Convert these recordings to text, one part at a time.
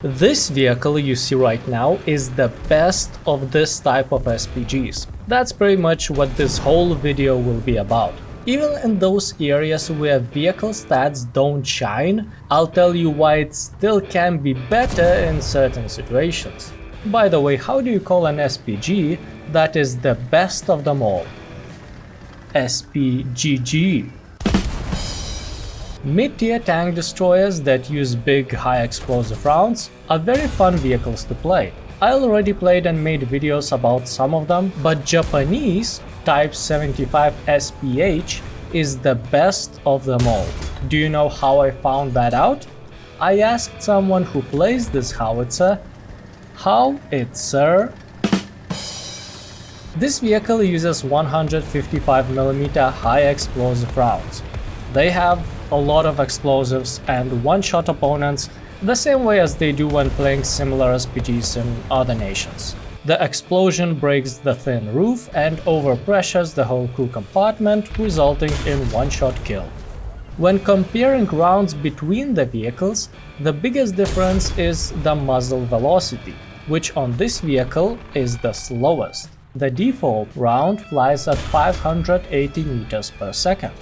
This vehicle you see right now is the best of this type of SPGs. That's pretty much what this whole video will be about. Even in those areas where vehicle stats don't shine, I'll tell you why it still can be better in certain situations. By the way, how do you call an SPG that is the best of them all? SPGG. Mid-tier tank destroyers that use big, high explosive rounds are very fun vehicles to play. I already played and made videos about some of them, but Japaneese Type 75 SPH is the best of them all. Do you know how I found that out? I asked someone who plays this howitzer, howitzer. This vehicle uses 155mm high explosive rounds. They have a lot of explosives and one-shot opponents the same way as they do when playing similar SPGs in other nations. The explosion breaks the thin roof and overpressures the whole crew compartment, resulting in one-shot kill. When comparing rounds between the vehicles, the biggest difference is the muzzle velocity, which on this vehicle is the slowest. The default round flies at 580 meters per second.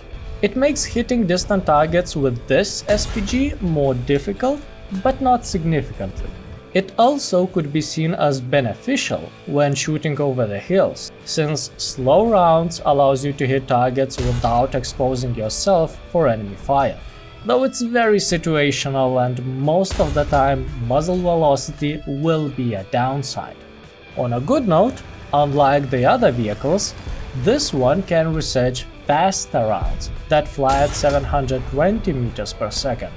It makes hitting distant targets with this SPG more difficult, but not significantly. It also could be seen as beneficial when shooting over the hills, since slow rounds allows you to hit targets without exposing yourself for enemy fire. Though it's very situational and most of the time muzzle velocity will be a downside. On a good note, unlike the other vehicles, this one can research faster rounds that fly at 720 meters per second,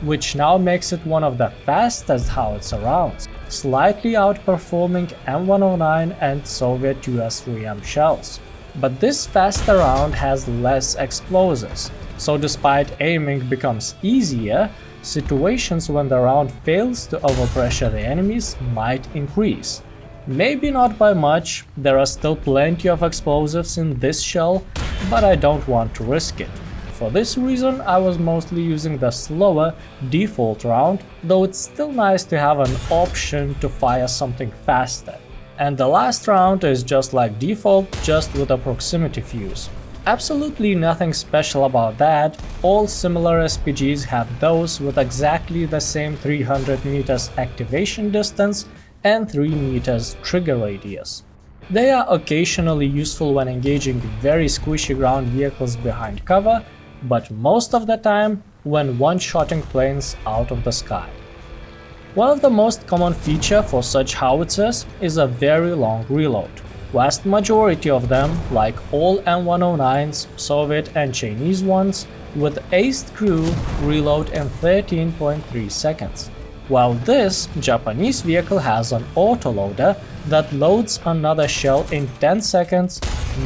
which now makes it one of the fastest howitzer rounds, slightly outperforming M109 and Soviet US-3M shells. But this faster round has less explosives, so despite aiming becomes easier, situations when the round fails to overpressure the enemies might increase. Maybe not by much, there are still plenty of explosives in this shell, but I don't want to risk it. For this reason, I was mostly using the slower default round, though it's still nice to have an option to fire something faster. And the last round is just like default, just with a proximity fuse. Absolutely nothing special about that, all similar SPGs have those with exactly the same 300 meters activation distance and 3 meters trigger radius. They are occasionally useful when engaging very squishy ground vehicles behind cover, but most of the time when one-shotting planes out of the sky. One of the most common features for such howitzers is a very long reload. Vast majority of them, like all M109s, Soviet and Chinese ones, with aced crew reload in 13.3 seconds. While this Japanese vehicle has an autoloader that loads another shell in 10 seconds,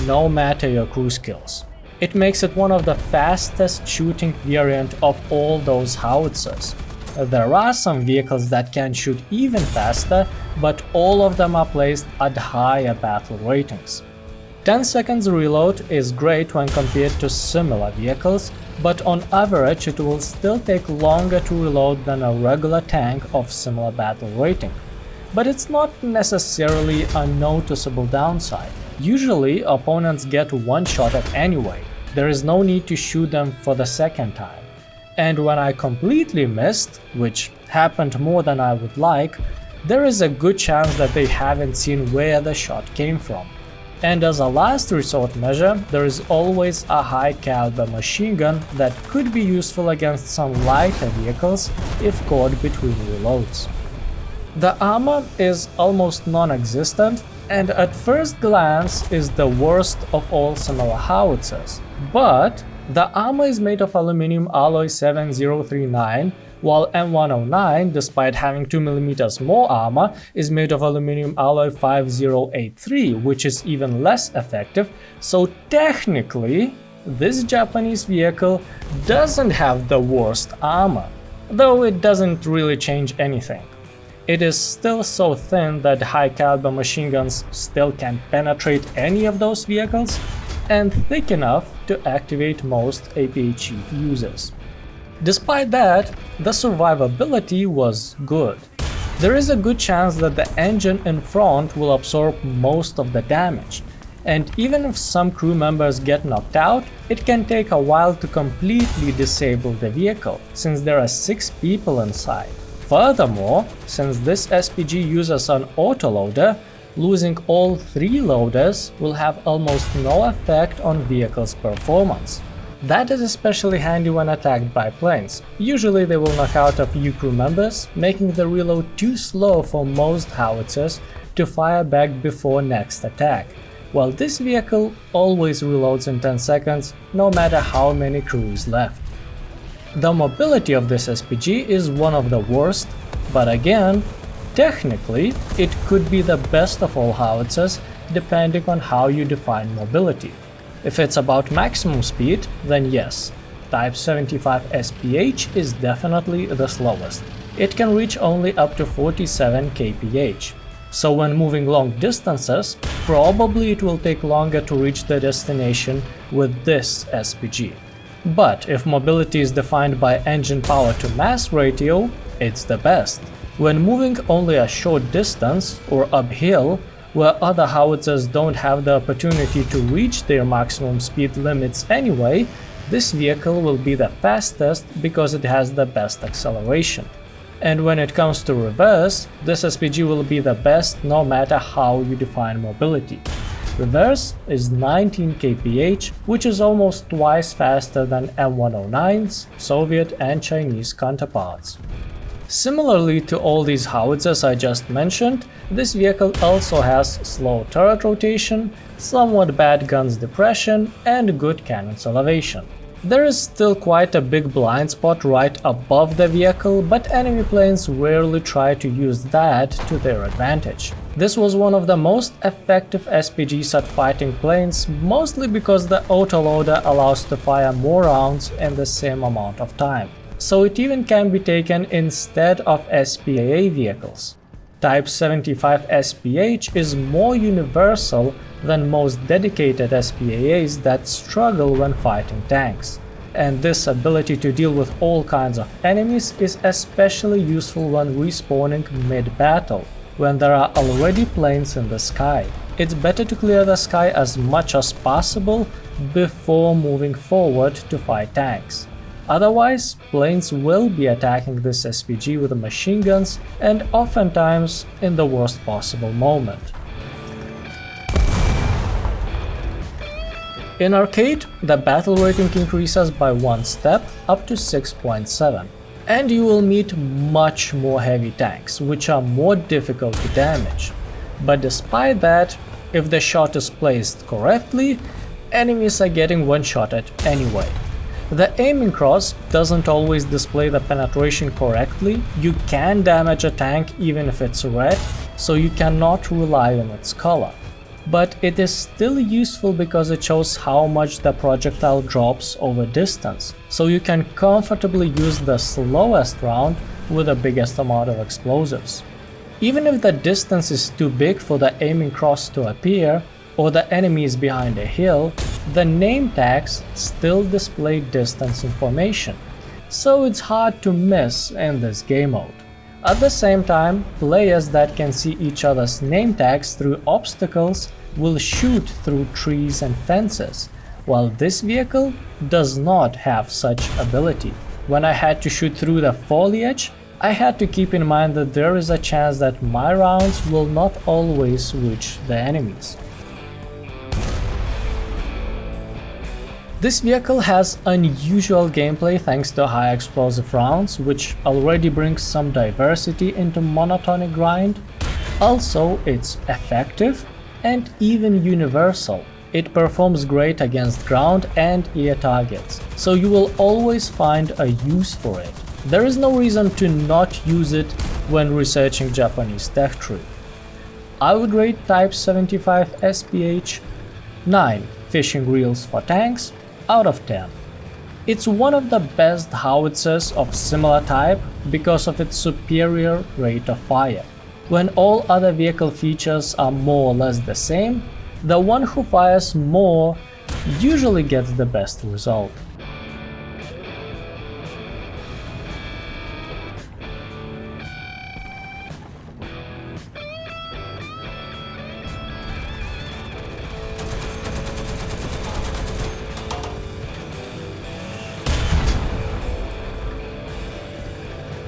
no matter your crew skills. It makes it one of the fastest shooting variant of all those howitzers. There are some vehicles that can shoot even faster, but all of them are placed at higher battle ratings. 10 seconds reload is great when compared to similar vehicles, but on average it will still take longer to reload than a regular tank of similar battle rating. But it's not necessarily a noticeable downside. Usually opponents get one-shotted anyway, there is no need to shoot them for the second time. And when I completely missed, which happened more than I would like, there is a good chance that they haven't seen where the shot came from. And as a last resort measure, there is always a high caliber machine gun that could be useful against some lighter vehicles if caught between reloads. The armor is almost non-existent and at first glance is the worst of all similar howitzers. But the armor is made of aluminum alloy 7039, while M109, despite having 2mm more armor, is made of aluminum alloy 5083, which is even less effective, so technically this Japanese vehicle doesn't have the worst armor, though it doesn't really change anything. It is still so thin that high caliber machine guns still can't penetrate any of those vehicles, and thick enough to activate most APHE fuses. Despite that, the survivability was good. There is a good chance that the engine in front will absorb most of the damage, and even if some crew members get knocked out, it can take a while to completely disable the vehicle, since there are 6 people inside. Furthermore, since this SPG uses an autoloader, losing all 3 loaders will have almost no effect on vehicle's performance. That is especially handy when attacked by planes. Usually they will knock out a few crew members, making the reload too slow for most howitzers to fire back before next attack, while this vehicle always reloads in 10 seconds, no matter how many crew is left. The mobility of this SPG is one of the worst, but again, technically, it could be the best of all howitzers depending on how you define mobility. If it's about maximum speed, then yes, Type 75 SPH is definitely the slowest. It can reach only up to 47 kph. So when moving long distances, probably it will take longer to reach the destination with this SPG. But if mobility is defined by engine power to mass ratio, it's the best. When moving only a short distance or uphill, where other howitzers don't have the opportunity to reach their maximum speed limits anyway, this vehicle will be the fastest because it has the best acceleration. And when it comes to reverse, this SPG will be the best no matter how you define mobility. Reverse is 19 kph, which is almost twice faster than M109's Soviet and Chinese counterparts. Similarly to all these howitzers I just mentioned, this vehicle also has slow turret rotation, somewhat bad guns depression, and good cannons elevation. There is still quite a big blind spot right above the vehicle, but enemy planes rarely try to use that to their advantage. This was one of the most effective SPGs at fighting planes, mostly because the autoloader allows to fire more rounds in the same amount of time. So it even can be taken instead of SPAA vehicles. Type 75 SPH is more universal than most dedicated SPAAs that struggle when fighting tanks. And this ability to deal with all kinds of enemies is especially useful when respawning mid-battle, when there are already planes in the sky. It's better to clear the sky as much as possible before moving forward to fight tanks. Otherwise, planes will be attacking this SPG with machine guns, and oftentimes in the worst possible moment. In arcade, the battle rating increases by 1 step up to 6.7, and you will meet much more heavy tanks, which are more difficult to damage. But despite that, if the shot is placed correctly, enemies are getting one-shotted anyway. The aiming cross doesn't always display the penetration correctly. You can damage a tank even if it's red, so you cannot rely on its color. But it is still useful because it shows how much the projectile drops over distance, so you can comfortably use the slowest round with the biggest amount of explosives. Even if the distance is too big for the aiming cross to appear, or the enemy is behind a hill, the name tags still display distance information, so it's hard to miss in this game mode. At the same time, players that can see each other's name tags through obstacles will shoot through trees and fences, while this vehicle does not have such ability. When I had to shoot through the foliage, I had to keep in mind that there is a chance that my rounds will not always reach the enemies. This vehicle has unusual gameplay thanks to high explosive rounds, which already brings some diversity into monotonic grind. Also, it's effective and even universal. It performs great against ground and air targets, so you will always find a use for it. There is no reason to not use it when researching Japanese tech tree. I would rate Type 75 SPH 9 fishing reels for tanks out of 10. It's one of the best howitzers of similar type because of its superior rate of fire. When all other vehicle features are more or less the same, the one who fires more usually gets the best result.